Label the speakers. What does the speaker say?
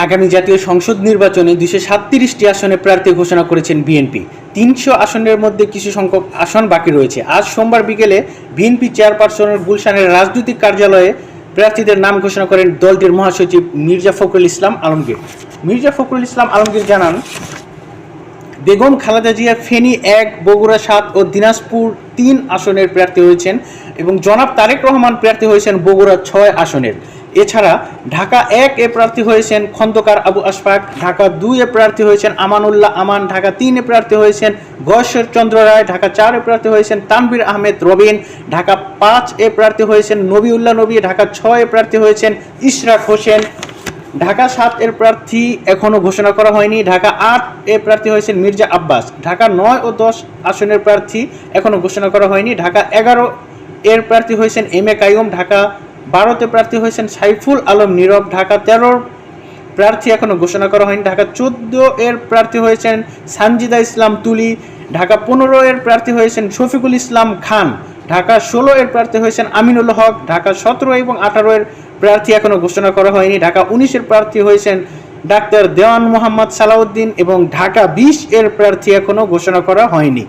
Speaker 1: আগামী জাতীয় সংসদ নির্বাচনে 237টি আসনে প্রার্থী ঘোষণা করেছেন বিএনপি। 300 আসনের মধ্যে কিছু সংখ্যক আসন বাকি রয়েছে। আজ সোমবার বিকেলে বিএনপি চেয়ারপারসনের গুলশানের রাজনৈতিক কার্যালয়ে প্রার্থীদের নাম ঘোষণা করেন দলটির মহাসচিব মির্জা ফখরুল ইসলাম আলমগীর। মির্জা ফখরুল ইসলাম আলমগীর জানান, বেগম খালেদা জিয়া ফেনী 1, বগুড়া 7 ও দিনাজপুর 3 আসনের প্রার্থী হয়েছেন এবং জনাব তারেক রহমান প্রার্থী হয়েছেন বগুড়া 6 আসনের। এছাড়া ঢাকা 1 এ প্রার্থী হয়েছেন খন্দকার আবু আশফাক, ঢাকা 2 এ প্রার্থী হয়েছেন আমানুল্লাহ আমান, ঢাকা 3 এ প্রার্থী হয়েছেন গয়েশ্বর চন্দ্র রায়, ঢাকা 4 এ প্রার্থী হয়েছেন তানভীর আহমেদ রবিন, ঢাকা 5 এ প্রার্থী হয়েছেন নবিউল্লাহ নবী, ঢাকা 6 এ প্রার্থী হয়েছেন ইশরাক হোসেন, ঢাকা 7 এর প্রার্থী এখনও ঘোষণা করা হয়নি, ঢাকা 8 এ প্রার্থী হয়েছেন মির্জা আব্বাস, ঢাকা 9 ও 10 আসনের প্রার্থী এখনও ঘোষণা করা হয়নি, ঢাকা 11 এর প্রার্থী হয়েছেন এম এ কাইয়ুম, ঢাকা 12তে প্রার্থী হয়েছেন সাইফুল আলম নীরব, ঢাকা 13 প্রার্থী এখনও ঘোষণা করা হয়নি, ঢাকা 14 এর প্রার্থী হয়েছেন সানজিদা ইসলাম তুলি, ঢাকা 15 এর প্রার্থী হয়েছেন শফিকুল ইসলাম খান, ঢাকা 16 এর প্রার্থী হয়েছেন আমিনুল হক, ঢাকা 17 এবং 18 এর প্রার্থী এখনও ঘোষণা করা হয়নি, ঢাকা 19 এর প্রার্থী হয়েছেন ডাক্তার দেওয়ান মোহাম্মদ সালাউদ্দিন এবং ঢাকা 20 এর প্রার্থী এখনও ঘোষণা করা হয়নি।